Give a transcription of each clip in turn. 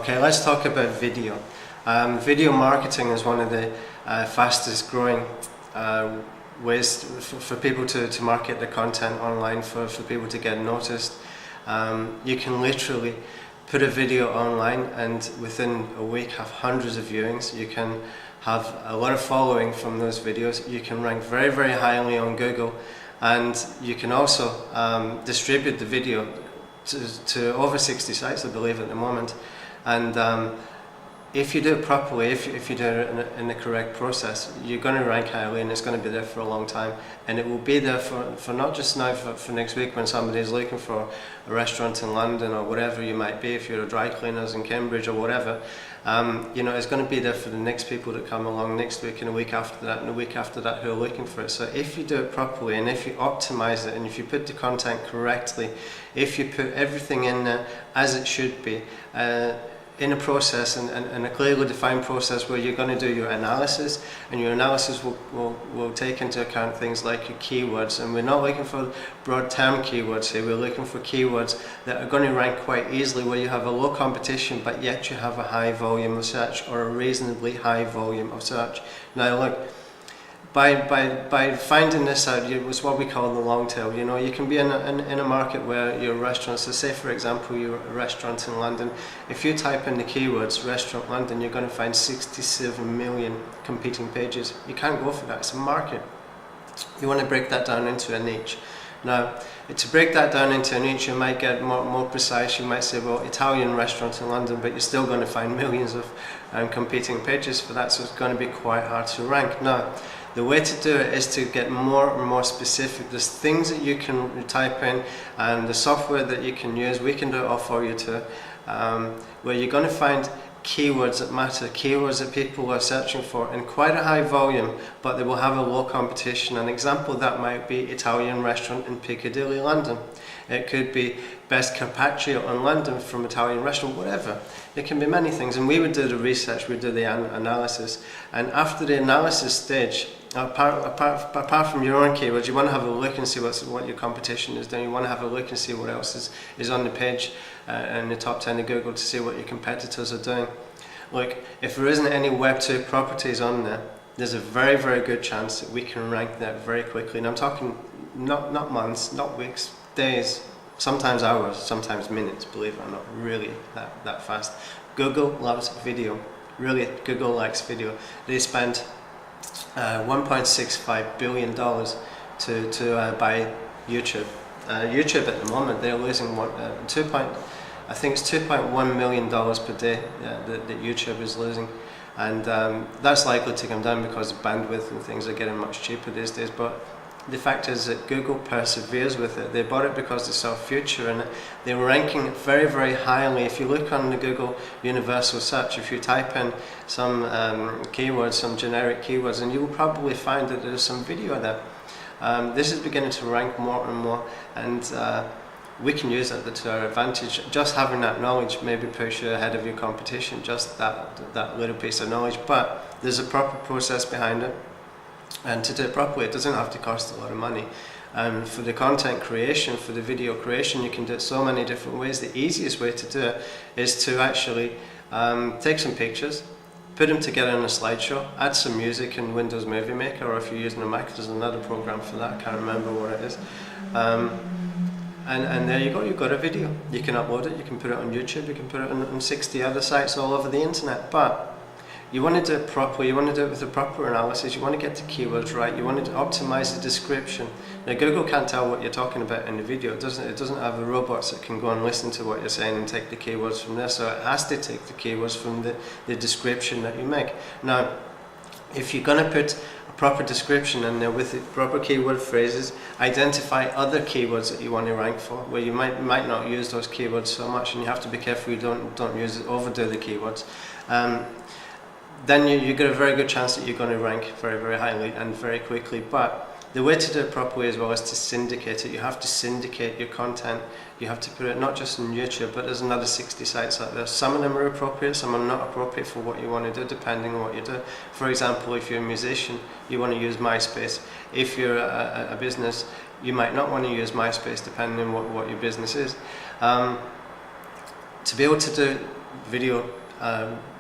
Okay, let's talk about video. Video marketing is one of the fastest growing ways for people to market their content online, for people to get noticed. You can literally put a video online and within a week have hundreds of viewings. You can have a lot of following from those videos. You can rank very, very highly on Google, and you can also distribute the video to over 60 sites, I believe, at the moment. And if you do it properly, if you do it in the correct process, you're going to rank highly, and it's going to be there for a long time. And it will be there for not just now, for next week when somebody is looking for a restaurant in London or whatever you might be, if you're a dry cleaners in Cambridge or whatever. You know, it's going to be there for the next people that come along next week and a week after that and a week after that who are looking for it. So if you do it properly, and if you optimize it, and if you put the content correctly, if you put everything in there as it should be, in a process and a clearly defined process where you're going to do your analysis, and your analysis will take into account things like your keywords. And we're not looking for broad term keywords here, we're looking for keywords that are going to rank quite easily, where you have a low competition but yet you have a high volume of search, or a reasonably high volume of search. Now look, by finding this out, it's what we call the long tail. You know, you can be in a market where your restaurant, so say for example you're a restaurant in London. If you type in the keywords restaurant London, you're going to find 67 million competing pages. You can't go for that, it's a market. You want to break that down into a niche. Now, to break that down into a niche, you might get more precise. You might say, well, Italian restaurant in London, but you're still going to find millions of competing pages for that, so it's going to be quite hard to rank. Now, the way to do it is to get more and more specific. There's things that you can type in, and the software that you can use, we can do it all for you too, where you're going to find keywords that matter, keywords that people are searching for in quite a high volume, but they will have a low competition. An example of that might be Italian restaurant in Piccadilly, London. It could be best carpaccio in London from Italian restaurant, whatever. It can be many things, and we would do the research, we'd do the analysis, and after the analysis stage, apart from your own keywords, you want to have a look and see what your competition is doing. You want to have a look and see what else is on the page in the top 10 of Google, to see what your competitors are doing. Look, if there isn't any Web 2 properties on there, there's a very, very good chance that we can rank that very quickly. And I'm talking not months, not weeks, days, sometimes hours, sometimes minutes, believe it or not, really that fast. Google loves video. Really, Google likes video. They spend $1.65 billion to buy YouTube. YouTube at the moment, they're losing I think it's $2.1 million per day that YouTube is losing, and that's likely to come down because the bandwidth and things are getting much cheaper these days. But the fact is that Google perseveres with it. They bought it because they saw a future in it. They're ranking it very, very highly. If you look on the Google Universal Search, if you type in some keywords, some generic keywords, and you will probably find that there's some video there. This is beginning to rank more and more, and we can use that to our advantage. Just having that knowledge maybe push you ahead of your competition, just that little piece of knowledge, but there's a proper process behind it. And to do it properly, it doesn't have to cost a lot of money. And for the content creation, for the video creation, you can do it so many different ways. The easiest way to do it is to actually take some pictures, put them together in a slideshow, add some music in Windows Movie Maker, or if you're using a Mac, there's another program for that, I can't remember what it is. And there you go, you've got a video. You can upload it, you can put it on YouTube, you can put it on 60 other sites all over the internet. But you want to do it properly, you want to do it with a proper analysis, you want to get the keywords right, you want to optimize the description. Now Google can't tell what you're talking about in the video, it doesn't have the robots that can go and listen to what you're saying and take the keywords from there, so it has to take the keywords from the description that you make. Now, if you're going to put a proper description in there with the proper keyword phrases, identify other keywords that you want to rank for, where you might not use those keywords so much, and you have to be careful you don't overdo the keywords. Then you get a very good chance that you're going to rank very, very highly and very quickly. But the way to do it properly as well is to syndicate it. You have to syndicate your content. You have to put it not just on YouTube, but there's another 60 sites out there. Some of them are appropriate, some are not appropriate for what you want to do, depending on what you do. For example, if you're a musician, you want to use MySpace. If you're a business, you might not want to use MySpace, depending on what your business is. To be able to do video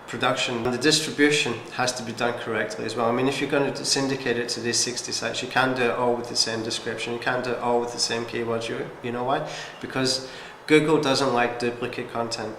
production. And the distribution has to be done correctly as well. I mean, if you're going to syndicate it to these 60 sites, you can't do it all with the same description, you can't do it all with the same keywords. You know why? Because Google doesn't like duplicate content.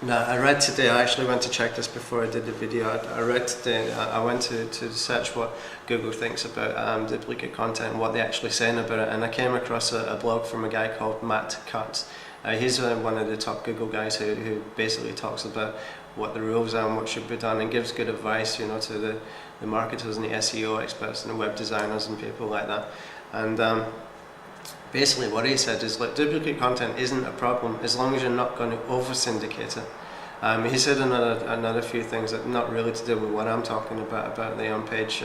Now, I read today, I actually went to check this before I did the video. I read today, I went to search what Google thinks about duplicate content and what they're actually saying about it, and I came across a blog from a guy called Matt Cutts. He's one of the top Google guys who basically talks about what the rules are and what should be done, and gives good advice, you know, to the marketers and the SEO experts and the web designers and people like that. And basically what he said is, like, duplicate content isn't a problem as long as you're not going to over syndicate it. He said another few things that not really to do with what I'm talking about the on-page,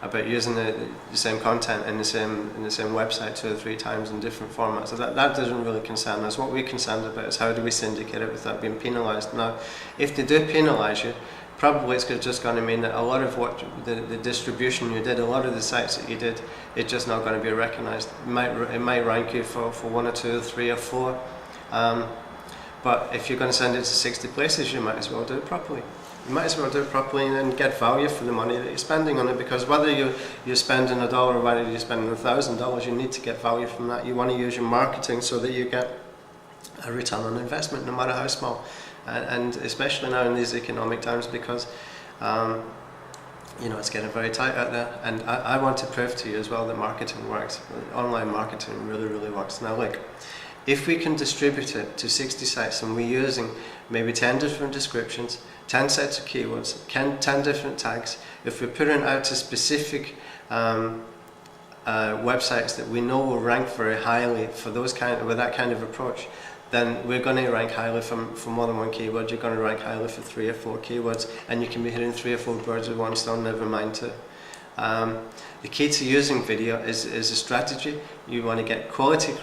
about using the same content in the same website 2 or 3 times in different formats. So that doesn't really concern us. What we're concerned about is how do we syndicate it without being penalised. Now, if they do penalise you, probably it's just going to mean that a lot of what the distribution you did, a lot of the sites that you did, it's just not going to be recognised. It might rank you for 1 or 2 or 3 or 4. But if you're going to send it to 60 places, you might as well do it properly. You might as well do it properly and get value for the money that you're spending on it, because whether you're spending $1 or whether you're spending $1,000, you need to get value from that. You want to use your marketing so that you get a return on investment, no matter how small. And especially now in these economic times, because you know, it's getting very tight out there, and I want to prove to you as well that marketing works. Online marketing really, really works. Now look, if we can distribute it to 60 sites and we're using maybe 10 different descriptions, 10 sets of keywords, 10 different tags, if we're putting out to specific websites that we know will rank very highly for with that kind of approach, then we're going to rank highly for more than one keyword. You're going to rank highly for 3 or 4 keywords, and you can be hitting 3 or 4 birds with one stone, never mind 2. The key to using video is a strategy. You want to get quality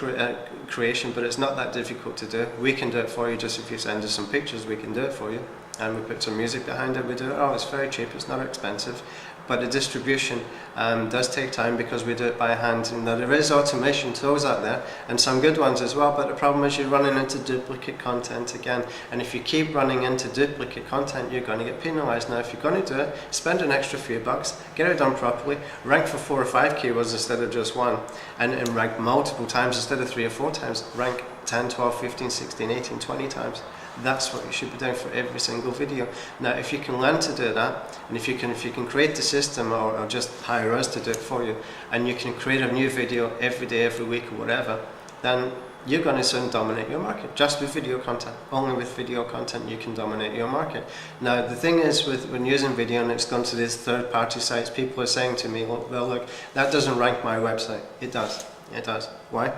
creation, but it's not that difficult to do. We can do it for you. Just if you send us some pictures, we can do it for you, and we put some music behind it. We do it. Oh, it's very cheap, it's not expensive. But the distribution does take time, because we do it by hand. Now, there is automation tools out there, and some good ones as well, but the problem is you're running into duplicate content again. And if you keep running into duplicate content, you're going to get penalised. Now, if you're going to do it, spend an extra few bucks, get it done properly, rank for 4 or 5 keywords instead of just 1, and rank multiple times instead of 3 or 4 times. Rank 10, 12, 15, 16, 18, 20 times. That's what you should be doing for every single video. Now, if you can learn to do that, and if you can create the system, or just hire us to do it for you, and you can create a new video every day, every week, or whatever, then you're going to soon dominate your market, just with video content. Only with video content you can dominate your market. Now, the thing is, when using video and it's gone to these third-party sites, people are saying to me, well, look, that doesn't rank my website. It does. It does. Why?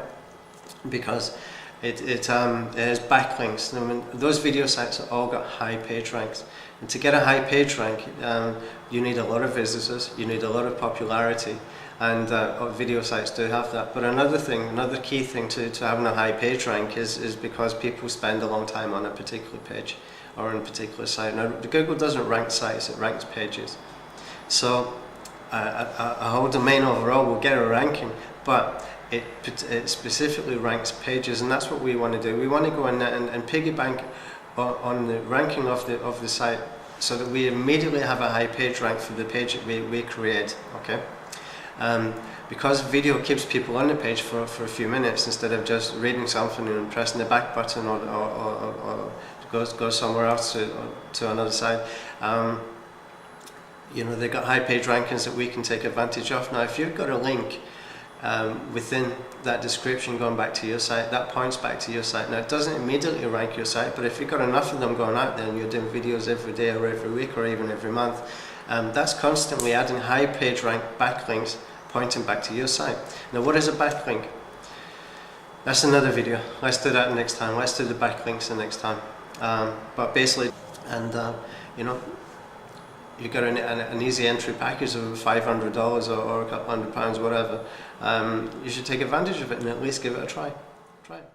Because it has backlinks. I mean, those video sites have all got high page ranks, and to get a high page rank, you need a lot of visitors, you need a lot of popularity, and video sites do have that. But another key thing to having a high page rank is because people spend a long time on a particular page or on a particular site. Now, Google doesn't rank sites, it ranks pages. So a whole domain overall will get a ranking, but it specifically ranks pages, and that's what we want to do. We want to go in there and piggyback on the ranking of the site, so that we immediately have a high page rank for the page that we create. Okay, because video keeps people on the page for a few minutes instead of just reading something and pressing the back button or go somewhere else to another site. You know, they've got high page rankings that we can take advantage of. Now, if you've got a link within that description going back to your site, that points back to your site. Now, it doesn't immediately rank your site, but if you've got enough of them going out there and you're doing videos every day or every week or even every month, that's constantly adding high page rank backlinks pointing back to your site. Now, what is a backlink? That's another video. Let's do that next time. Let's do the backlinks the next time. But basically, you know, you've got an easy entry package of $500 or a couple £100, whatever. You should take advantage of it and at least give it a try. Try it.